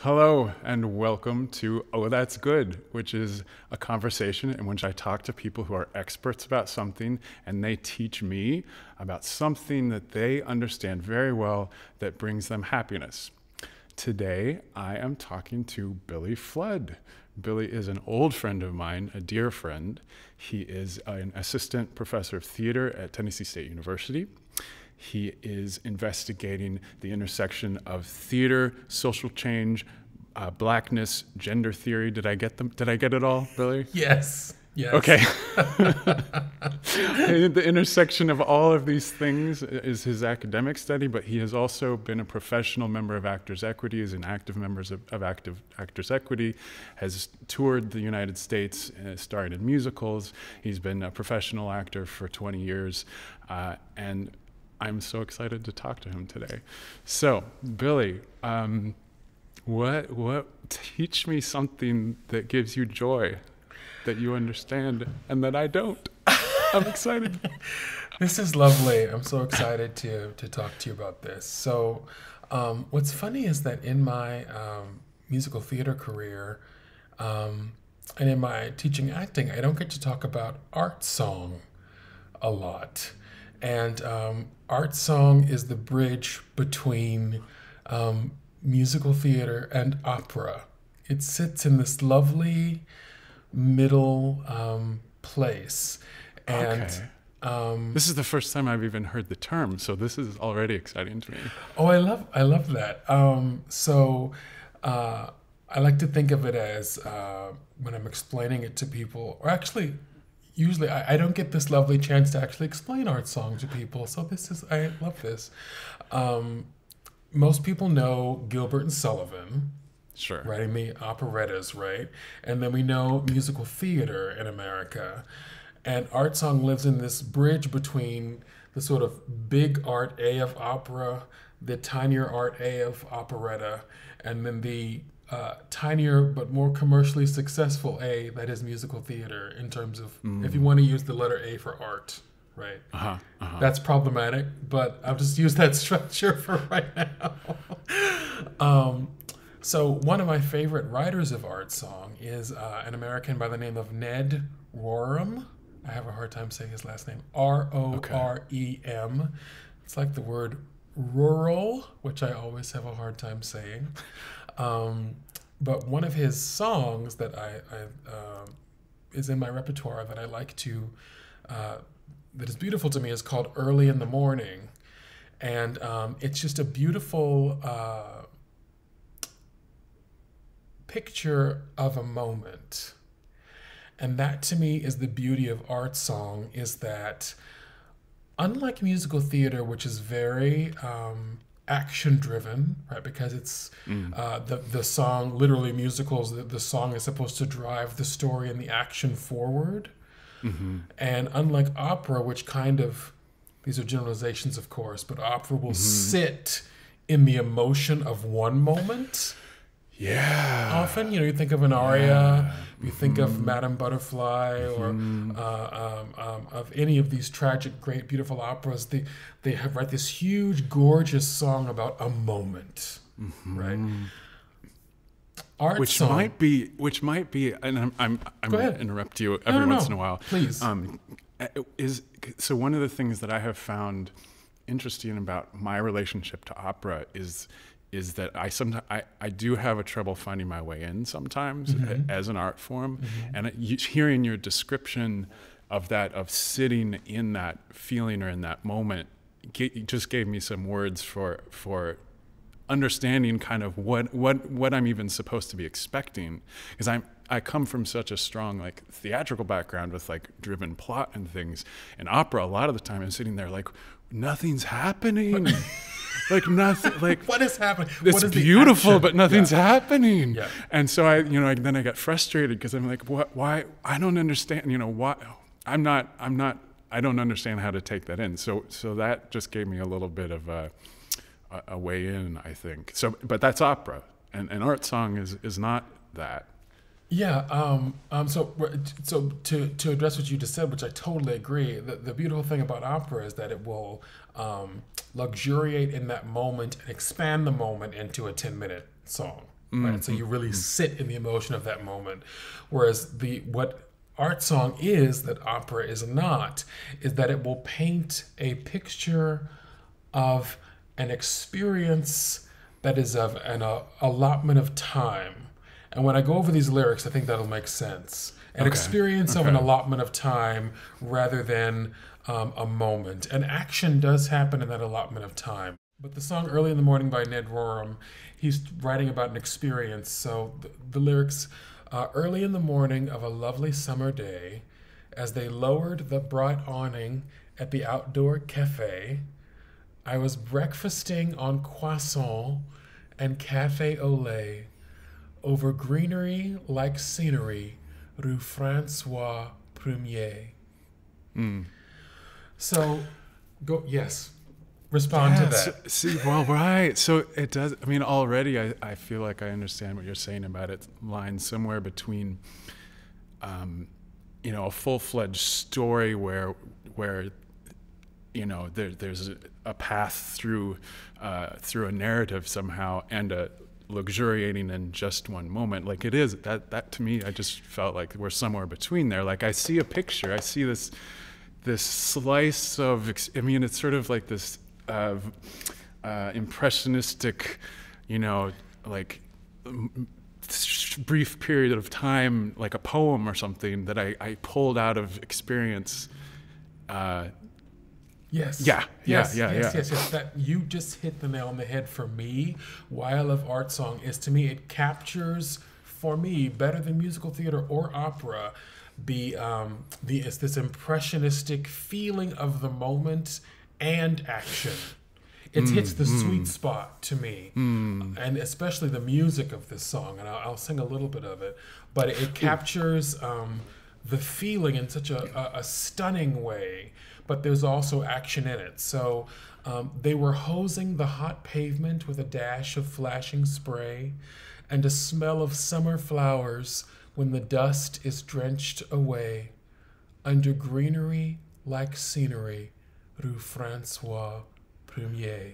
Hello and welcome to Oh That's Good, which is a conversation in which I talk to people who are experts about something and they teach me about something that they understand very well that brings them happiness. Today I am talking to Billy Flood. Billy is an old friend of mine, a dear friend. He is an assistant professor of theater at Tennessee State University. He is investigating the intersection of theater, social change, blackness, gender theory. Did I get them? Did I get it all, Billy? Yes. Yes. Okay. The intersection of all of these things is his academic study, but he has also been a professional member of Actors Equity, is an active member of Actors Equity, has toured the United States, starred in musicals. He's been a professional actor for 20 years, and I'm so excited to talk to him today. So, Billy, teach me something that gives you joy, that you understand, and that I don't. I'm excited. This is lovely. I'm so excited to talk to you about this. So, what's funny is that in my musical theater career, and in my teaching acting, I don't get to talk about art song a lot. And art song is the bridge between musical theater and opera. It sits in this lovely middle place. And okay. This is the first time I've even heard the term, so this is already exciting to me. Oh, I love that. I like to think of it as when I'm explaining it to people, or actually, usually I don't get this lovely chance to actually explain art song to people. So I love this. Most people know Gilbert and Sullivan. Sure. Writing the operettas, right? And then we know musical theater in America. And art song lives in this bridge between the sort of big art A of opera, the tinier art A of operetta, and then the tinier but more commercially successful A that is musical theater in terms of if you want to use the letter A for art, right? That's problematic, but I'll just use that structure for right now. So one of my favorite writers of art song is an American by the name of Ned Rorem. I have a hard time saying his last name. Rorem. It's like the word rural, which I always have a hard time saying. But one of his songs that I is in my repertoire that I like to, that is beautiful to me, is called Early in the Morning. And it's just a beautiful picture of a moment. And that to me is the beauty of art song, is that unlike musical theater, which is very action driven, right? Because it's the song, literally musicals, the song is supposed to drive the story and the action forward. And unlike opera, which kind of, these are generalizations of course, but opera will sit in the emotion of one moment. Yeah. Often, you think of an aria, you think of Madame Butterfly, or of any of these tragic, great, beautiful operas. They have write this huge, gorgeous song about a moment, right? Art which song, might be, and I'm going to interrupt you every once in a while. Please. So one of the things that I have found interesting about my relationship to opera is that I do have a trouble finding my way in sometimes as an art form, and hearing your description of that, of sitting in that feeling or in that moment, just gave me some words for understanding kind of what I'm even supposed to be expecting, because I come from such a strong theatrical background with driven plot and things. In opera, a lot of the time I'm sitting there nothing's happening. Nothing. What is happening? It's beautiful, but nothing's happening. Yeah. And so then I got frustrated because I'm like, what? Why? I don't understand. Why? I don't understand how to take that in. So that just gave me a little bit of a way in, I think. So, but that's opera, and art song is not that. Yeah. So to address what you just said, which I totally agree, the beautiful thing about opera is that it will luxuriate in that moment and expand the moment into a 10-minute song. right? So you really sit in the emotion of that moment. Whereas what art song is that opera is not, is that it will paint a picture of an experience that is of an allotment of time. And when I go over these lyrics, I think that'll make sense. An experience of an allotment of time rather than a moment. And action does happen in that allotment of time. But the song Early in the Morning by Ned Rorem, he's writing about an experience. So the lyrics, early in the morning of a lovely summer day, as they lowered the bright awning at the outdoor cafe, I was breakfasting on croissant and cafe au lait over greenery like scenery, Rue Francois Premier. So, respond to that. Right. So it does. I mean, already I feel like I understand what you're saying about it. Lines somewhere between, a full-fledged story where there's a path through a narrative somehow, and a luxuriating in just one moment. Like it is that to me, I just felt like we're somewhere between there. Like I see a picture, I see this slice of, it's sort of like this impressionistic, brief period of time, like a poem or something that I pulled out of experience. Yes. Yes. That you just hit the nail on the head for me. Why I love art song is, to me, it captures, for me, better than musical theater or opera, it's this impressionistic feeling of the moment and action. It hits the sweet spot to me, and especially the music of this song. And I'll sing a little bit of it, but it captures the feeling in such a stunning way. But there's also action in it. So they were hosing the hot pavement with a dash of flashing spray and a smell of summer flowers when the dust is drenched away. Under greenery like scenery, Rue Francois Premier.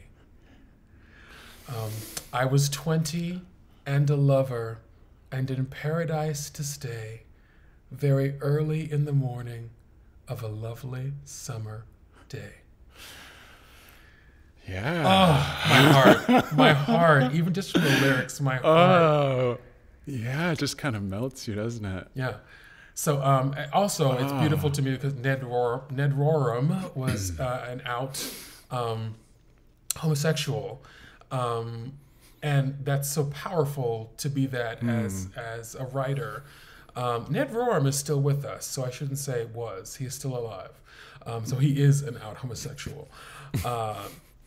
I was 20 and a lover, and in paradise to stay, very early in the morning of a lovely summer day. Yeah. Oh, my heart, even just from the lyrics, my heart. Oh, yeah, it just kind of melts you, doesn't it? Yeah. So also, it's beautiful to me because Ned Rorem was an out homosexual. And that's so powerful to be that as a writer. Ned Rorem is still with us, so I shouldn't say was. He is still alive. So he is an out homosexual.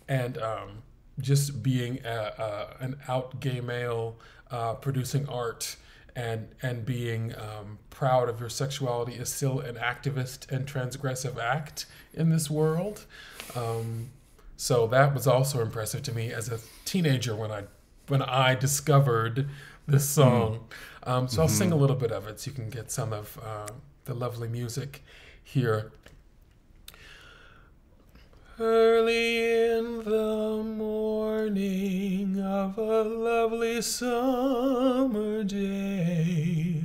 And just being an out gay male producing art and being proud of your sexuality is still an activist and transgressive act in this world. So that was also impressive to me as a teenager when I discovered this song. So I'll sing a little bit of it so you can get some of the lovely music here. Early in the morning of a lovely summer day,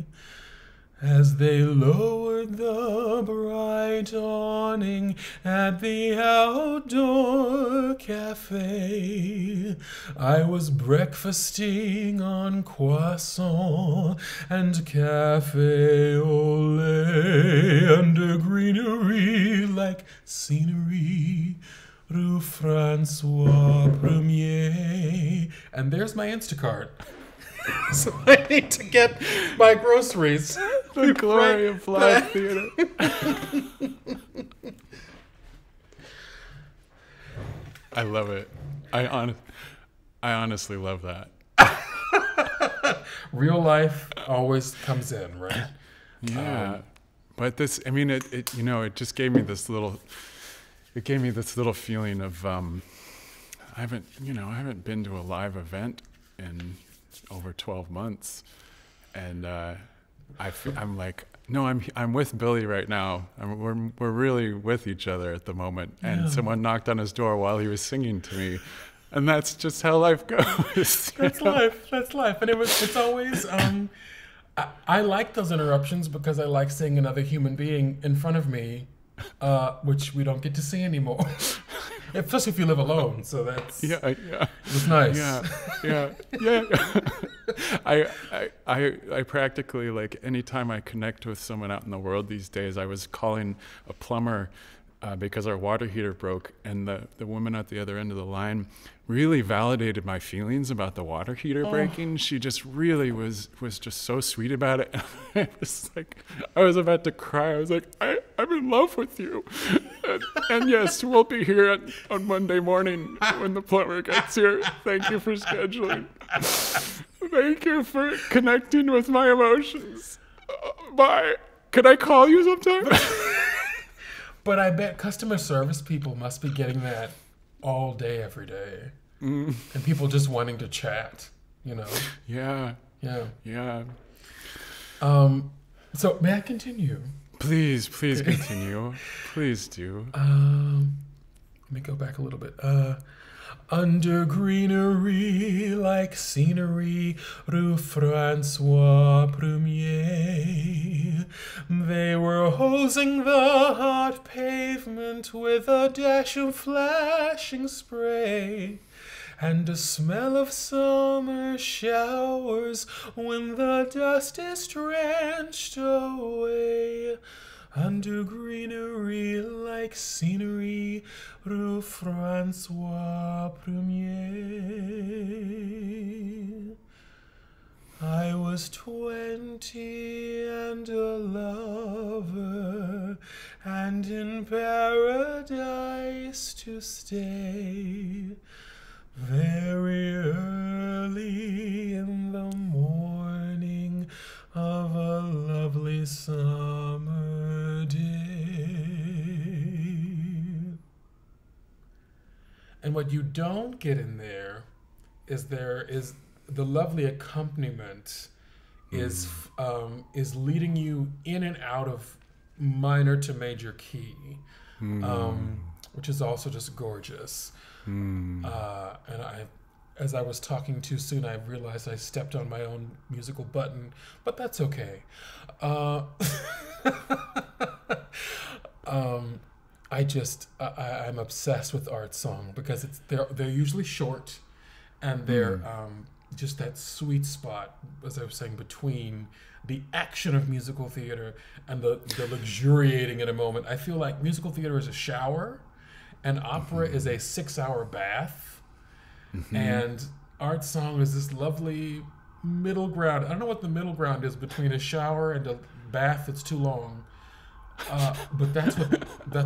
as they lowered the bright awning at the outdoor cafe, I was breakfasting on croissant and cafe au lait under greenery like scenery, Rue Francois Premier. And there's my Instacart. So I need to get my groceries. The glory of live theater. I love it. I honestly love that. Real life always comes in, right? Yeah. But this, it just gave me this little feeling of, I haven't been to a live event in over 12 months, and I'm like, no, I'm with Billy right now. We're really with each other at the moment. And someone knocked on his door while he was singing to me, And that's just how life goes. That's life. That's life. And it's always I like those interruptions because I like seeing another human being in front of me, which we don't get to see anymore. Especially if you live alone. So that's Yeah. it was nice. Yeah. I practically, like, anytime I connect with someone out in the world these days, I was calling a plumber because our water heater broke, and the woman at the other end of the line really validated my feelings about the water heater breaking. She just really was just so sweet about it. I was like, I was about to cry. I was like, I'm in love with you. And yes, we'll be here on Monday morning when the plumber gets here. Thank you for scheduling. Thank you for connecting with my emotions. Bye. Can I call you sometime? But I bet customer service people must be getting that all day, every day. And people just wanting to chat, you know? Yeah. Yeah. So may I continue? Please continue. Please do. Let me go back a little bit. Under greenery like scenery, Rue Francois Premier, they were hosing the hot pavement with a dash of flashing spray, and a smell of summer showers when the dust is drenched away. Under greenery like scenery, Rue Francois Premier. I was 20 and a lover, and in paradise to stay. Very early in the morning of a lovely summer day. And what you don't get in there is the lovely accompaniment is leading you in and out of minor to major key, which is also just gorgeous. And as I was talking too soon, I realized I stepped on my own musical button, but that's okay. I'm obsessed with art song because they're usually short, and they're just that sweet spot, as I was saying, between the action of musical theater and the luxuriating in a moment. I feel like musical theater is a shower, and opera is a 6-hour bath. And art song is this lovely middle ground. I don't know what the middle ground is between a shower and a bath that's too long, but that's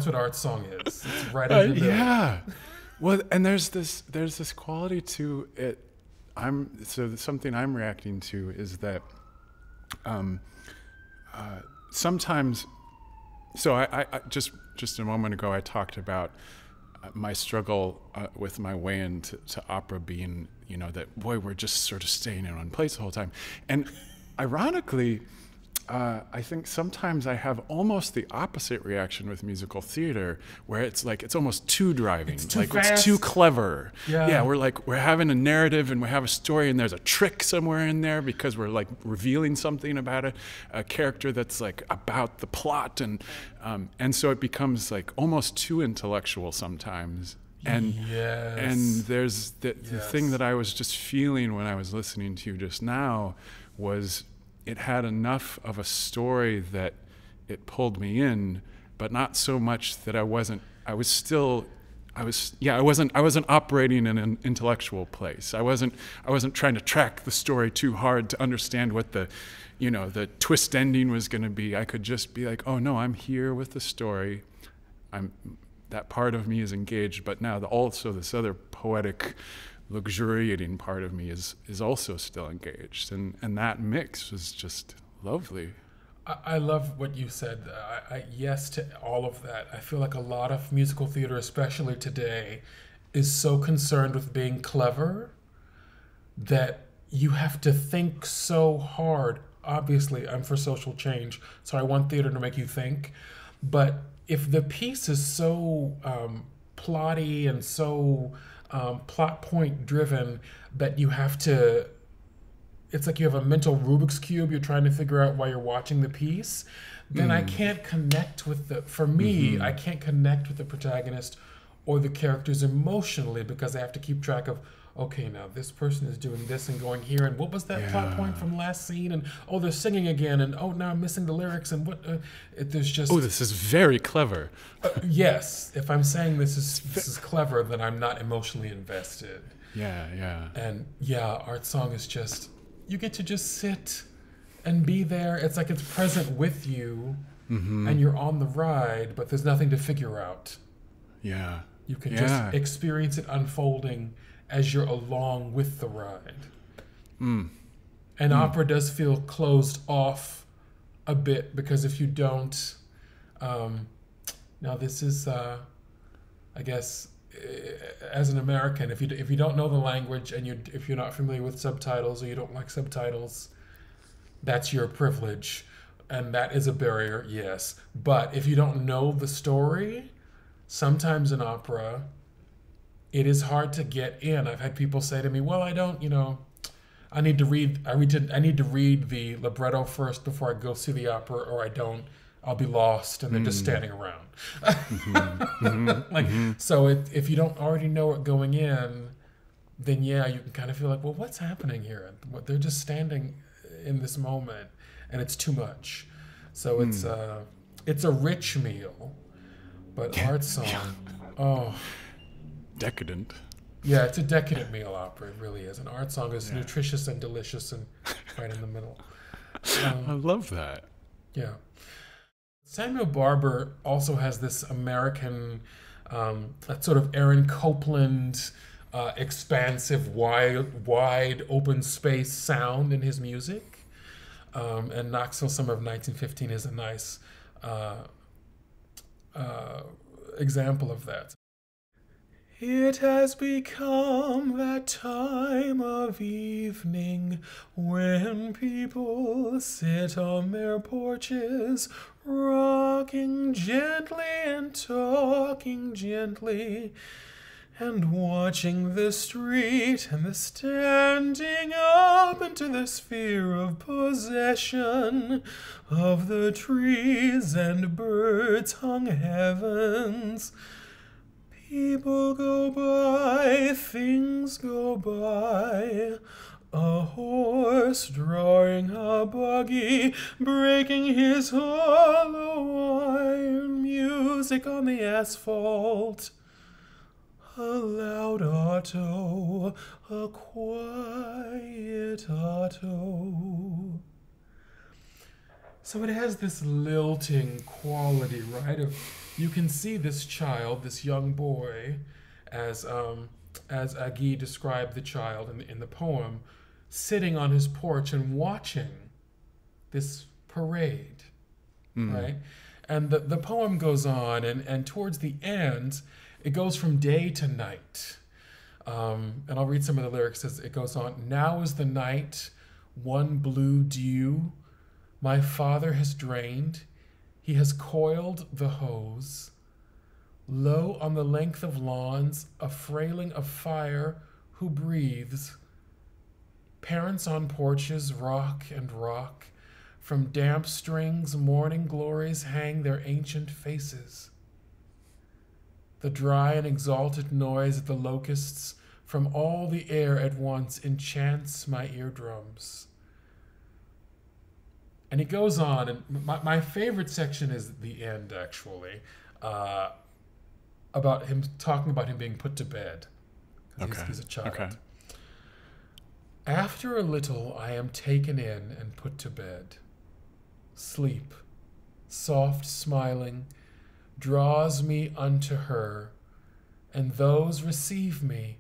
what art song is. It's right in the middle. Yeah. Well, and there's this quality to it. Something I'm reacting to is that sometimes. So I just a moment ago I talked about my struggle with my way into opera being, that, boy, we're just sort of staying in one place the whole time. And ironically, I think sometimes I have almost the opposite reaction with musical theater, where it's like it's almost too driving, it's too fast. It's too clever. Yeah, we're having a narrative and we have a story, and there's a trick somewhere in there because we're like revealing something about a character that's like about the plot, and so it becomes like almost too intellectual sometimes. And there's the thing that I was just feeling when I was listening to you just now was, it had enough of a story that it pulled me in, but not so much that I wasn't operating in an intellectual place. I wasn't trying to track the story too hard to understand what the twist ending was going to be. I could just be like, oh no, I'm here with the story. That part of me is engaged, but now also this other poetic, luxuriating part of me is also still engaged, and that mix was just lovely. I love what you said. Yes to all of that. I feel like a lot of musical theater, especially today, is so concerned with being clever that you have to think so hard. Obviously, I'm for social change, so I want theater to make you think. But if the piece is so plotty and so plot point driven that you have to. It's like you have a mental Rubik's cube. You're trying to figure out while you're watching the piece. Then I can't connect with the. For me, I can't connect with the protagonist or the characters emotionally because I have to keep track of. Okay, now this person is doing this and going here, and what was that plot point from last scene? And oh, they're singing again, and oh, now I'm missing the lyrics, and what? There's just Oh, this is very clever. yes. If I'm saying this is clever, then I'm not emotionally invested. Yeah. And yeah, Art Song is just you get to just sit and be there. It's like it's present with you, and you're on the ride, but there's nothing to figure out. Yeah. You can just experience it unfolding as you're along with the ride. And opera does feel closed off a bit because if you don't, now this is, I guess, as an American, if you don't know the language and if you're not familiar with subtitles or you don't like subtitles, that's your privilege, and that is a barrier, yes. But if you don't know the story, sometimes in opera, it is hard to get in. I've had people say to me, "Well, I don't, I need to read the libretto first before I go see the opera, or I'll be lost," and they're just standing around. So if you don't already know it going in, then yeah, you can kind of feel like, well, what's happening here? They're just standing in this moment, and it's too much. So it's a rich meal, but Art Song, oh. Decadent. Yeah, it's a decadent meal opera. It really is. An Art Song is nutritious and delicious and right in the middle. I love that. Yeah. Samuel Barber also has this American, that sort of Aaron Copland, expansive, wide open space sound in his music. And Knoxville Summer of 1915 is a nice example of that. It has become that time of evening when people sit on their porches, rocking gently and talking gently, and watching the street and the standing up into the sphere of possession of the trees and birds hung heavens. People go by, things go by, a horse drawing a buggy, breaking his hollow iron, music on the asphalt, a loud auto, a quiet auto. So it has this lilting quality, right? You can see this child, this young boy, as Agui described the child in the poem, sitting on his porch and watching this parade, right? And the poem goes on, and towards the end, it goes from day to night. And I'll read some of the lyrics as it goes on. Now is the night, one blue dew, my father has drained, he has coiled the hose. Low on the length of lawns, a frailing of fire who breathes. Parents on porches rock and rock. From damp strings, morning glories hang their ancient faces. The dry and exalted noise of the locusts from all the air at once enchants my eardrums. And he goes on, and my favorite section is the end, actually, about him talking about him being put to bed. Because he's a child. Okay. After a little, I am taken in and put to bed. Sleep, soft smiling, draws me unto her, and those receive me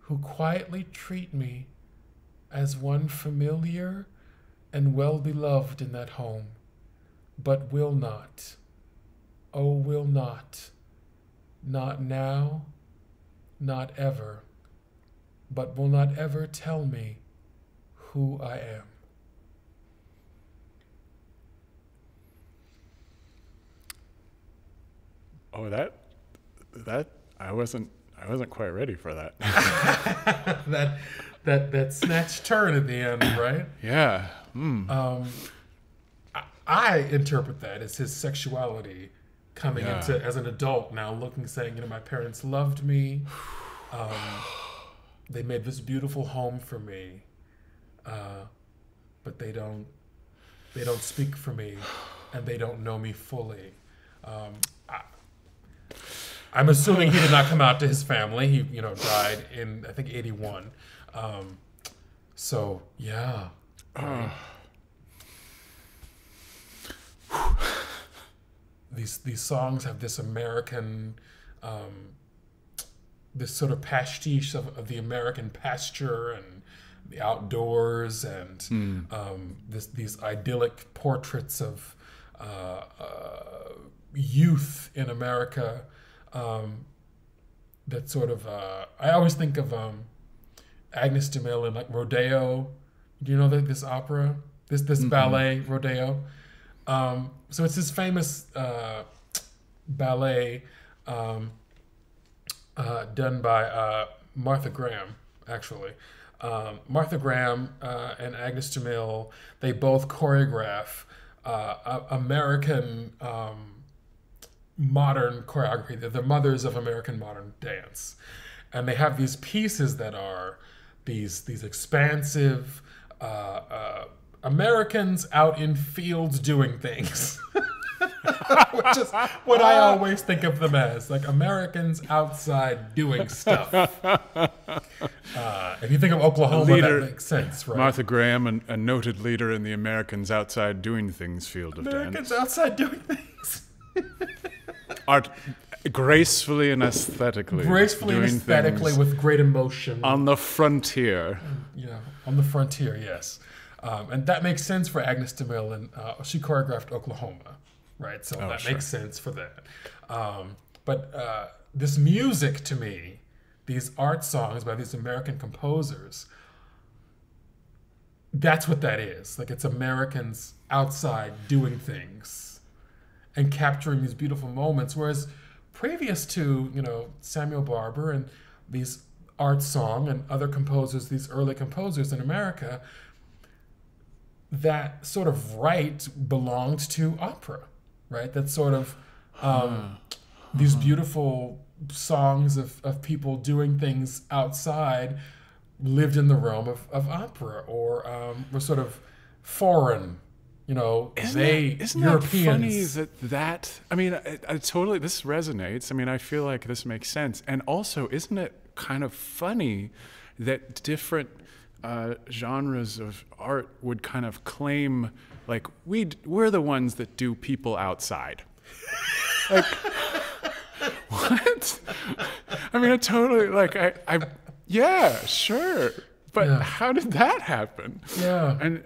who quietly treat me as one familiar and well beloved in that home, but will not, oh, will not now, not ever, but will not ever tell me who I am. Oh, that I wasn't quite ready for that. that snatch turn at the end, right? Yeah. I interpret that as his sexuality coming into as an adult now, looking, saying, my parents loved me. They made this beautiful home for me, but they don't speak for me, and they don't know me fully. I'm assuming he did not come out to his family. He, died in, I think, 81. So yeah. Right. These songs have this American, this sort of pastiche of the American pasture and the outdoors, and these idyllic portraits of youth in America. That sort of, I always think of Agnes DeMille in like Rodeo. Do you know this opera? This ballet, Rodeo? So it's this famous ballet done by Martha Graham, actually. Martha Graham and Agnes DeMille, they both choreograph American modern choreography. They're the mothers of American modern dance. And they have these pieces that are these expansive Americans out in fields doing things. Which is what I always think of them as, like Americans outside doing stuff. If you think of Oklahoma, that makes sense, right? Martha Graham, a noted leader in the Americans outside doing things field of Americans dance. outside doing things. Art gracefully and aesthetically. Gracefully and aesthetically with great emotion. On the frontier. Yeah, on the frontier, yes. And that makes sense for Agnes DeMille, and she choreographed Oklahoma, right? So that makes sense for that. But this music to me, these art songs by these American composers, that's what that is. Like, it's Americans outside doing things and capturing these beautiful moments. Whereas previous to, Samuel Barber and these art song and other composers, these early composers in America, that sort of right belonged to opera, right? That sort of these beautiful songs of people doing things outside lived in the realm of opera, or were sort of foreign, Isn't Europeans. That funny that I mean, I totally, this resonates. I mean, I feel like this makes sense. And also, isn't it kind of funny that different genres of art would kind of claim, like, we're the ones that do people outside. Like, what? I mean, I totally, like, yeah, sure. But how did that happen? Yeah. And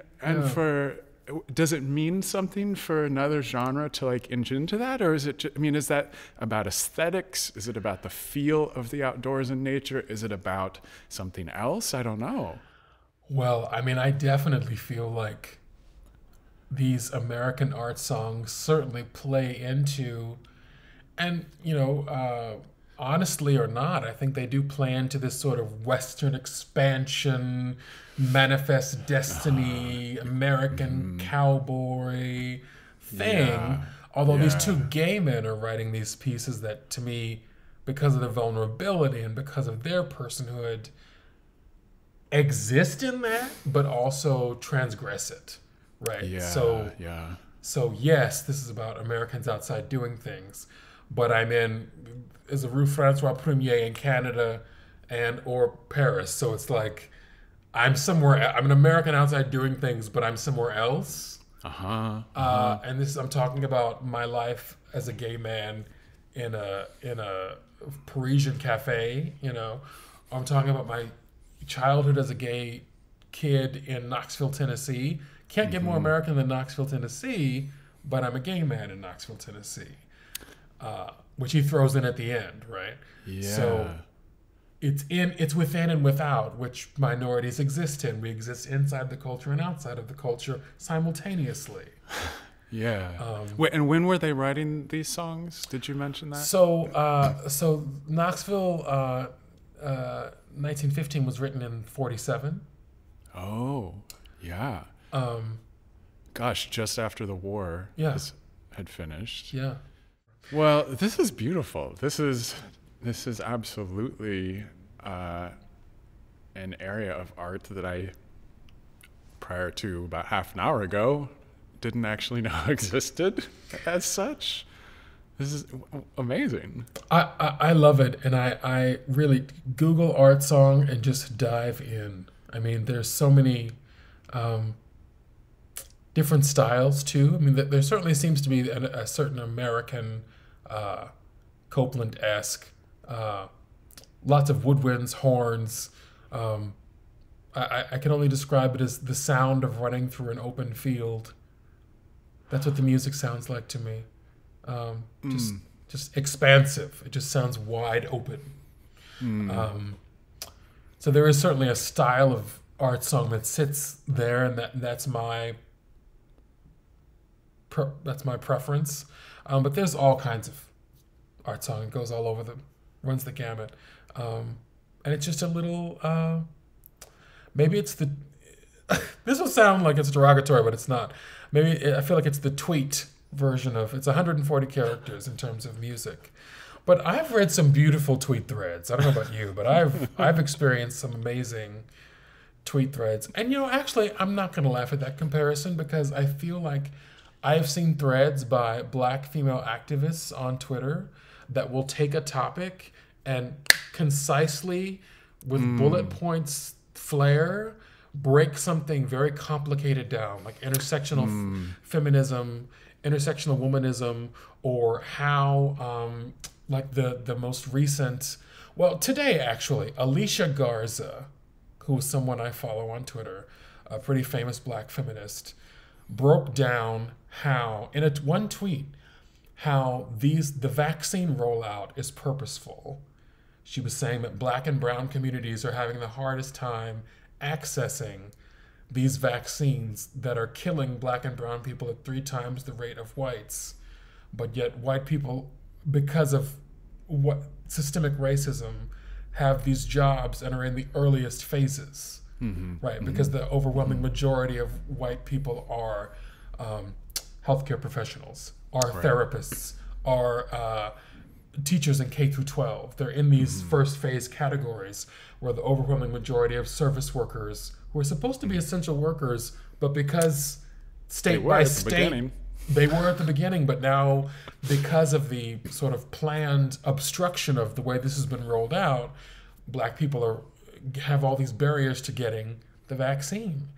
does it mean something for another genre to like inch into that? Or is it, is that about aesthetics? Is it about the feel of the outdoors and nature? Is it about something else? I don't know. Well, I definitely feel like these American art songs certainly play into, and, honestly or not, I think they do play into this sort of Western expansion, manifest destiny, American cowboy thing. Yeah. Although these two gay men are writing these pieces that, to me, because of the vulnerability and because of their personhood, exist in that, but also transgress it, right? Yeah. So yes, this is about Americans outside doing things, but I'm in as a Rue Francois Premier in Canada and or Paris, so it's like I'm an American outside doing things, but I'm somewhere else. And I'm talking about my life as a gay man in a Parisian cafe. I'm talking about my childhood as a gay kid in Knoxville, Tennessee. Can't get more American than Knoxville, Tennessee, but I'm a gay man in Knoxville, Tennessee, which he throws in at the end, right? Yeah. So it's within and without, which minorities exist in. We exist inside the culture and outside of the culture simultaneously. Yeah. Wait, and when were they writing these songs? Did you mention that? So Knoxville, 1915 was written in 47. Oh, yeah. Um, Gosh, just after the war yeah, had finished. yeah. Well, this is beautiful. This is absolutely an area of art that I, prior to about half an hour ago, didn't actually know existed as such. This is amazing. I love it, and I really Google art song and just dive in. I mean, there's so many different styles too. I mean, there certainly seems to be a certain American Copeland-esque, lots of woodwinds, horns. I can only describe it as the sound of running through an open field. That's what the music sounds like to me. Just expansive. It just sounds wide open. So there is certainly a style of art song that sits there, and that's my preference. But there's all kinds of art song. It goes all over runs the gamut, and it's just a little. Maybe it's the. This will sound like it's derogatory, but it's not. Maybe I feel like it's the tweet version of. It's 140 characters in terms of music. But I've read some beautiful tweet threads. I don't know about you, but I've experienced some amazing tweet threads. And actually, I'm not going to laugh at that comparison because I feel like I've seen threads by Black female activists on Twitter that will take a topic and concisely, with bullet points flair, break something very complicated down, like intersectional feminism, intersectional womanism, or how, like the most recent, well, today actually, Alicia Garza, who is someone I follow on Twitter, a pretty famous Black feminist, broke down how, in one tweet, how the vaccine rollout is purposeful. She was saying that Black and brown communities are having the hardest time accessing these vaccines that are killing Black and brown people at 3 times the rate of whites. But yet white people, because of what systemic racism, have these jobs and are in the earliest phases, right? Because the overwhelming majority of white people are healthcare professionals, are therapists, are teachers in K through 12. They're in these first phase categories where the overwhelming majority of service workers who are supposed to be essential workers, but because state by state, they were at the beginning, but now because of the sort of planned obstruction of the way this has been rolled out, Black people have all these barriers to getting the vaccine.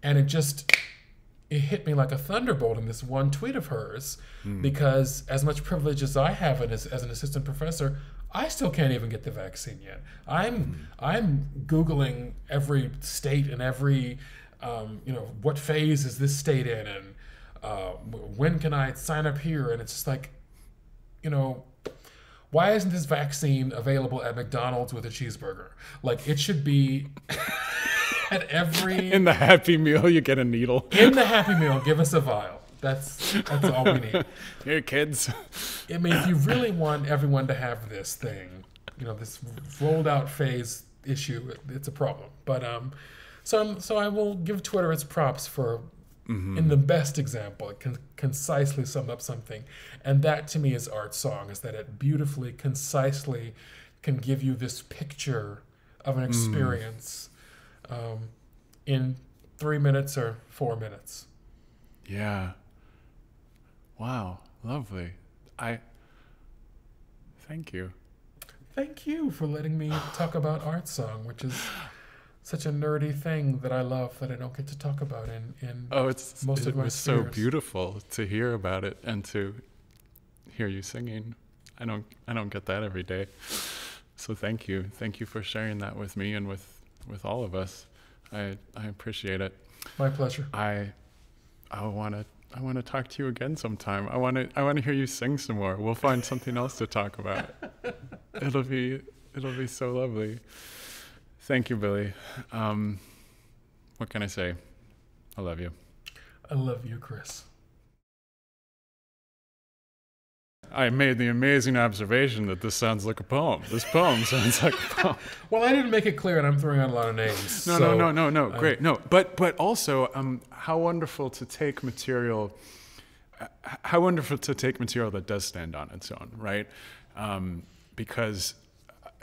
And it hit me like a thunderbolt in this one tweet of hers, because as much privilege as I have as an assistant professor, I still can't even get the vaccine yet. I'm Googling every state and every, what phase is this state in, and when can I sign up here? And it's just like, why isn't this vaccine available at McDonald's with a cheeseburger? Like, it should be at every... In the Happy Meal, you get a needle. In the Happy Meal, give us a vial. That's all we need. Here, kids. I mean, if you really want everyone to have this thing, this rolled out phase issue, it's a problem. But so I will give Twitter its props for, in the best example, it can concisely sum up something. And that to me is art song, is that it beautifully, concisely can give you this picture of an experience in 3 minutes or 4 minutes. Yeah. Wow. Lovely. Thank you. Thank you for letting me talk about art song, which is such a nerdy thing that I love that I don't get to talk about in most of my It was so beautiful to hear about it and to hear you singing. I don't get that every day. So thank you. Thank you for sharing that with me and with all of us. I appreciate it. My pleasure. I want to talk to you again sometime. I want to hear you sing some more. We'll find something else to talk about. It'll be so lovely. Thank you, Billy. What can I say? I love you. I love you, Chris. I made the amazing observation that this sounds like a poem. This poem sounds like a poem. Well, I didn't make it clear, and I'm throwing out a lot of names. No. Great. No, but also, how wonderful to take material. How wonderful to take material that does stand on its own, right? Because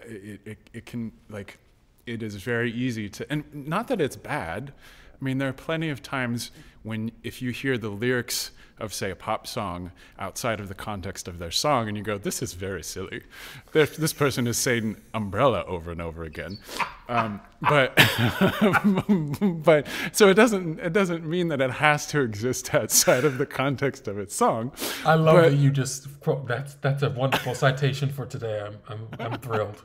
it can, like, it is very easy to, and not that it's bad. I mean, there are plenty of times when if you hear the lyrics of, say, a pop song outside of the context of their song, and you go, this is very silly. This person is saying umbrella over and over again. But so it doesn't mean that it has to exist outside of the context of its song. I love that you just quote. That's a wonderful citation for today. I'm thrilled.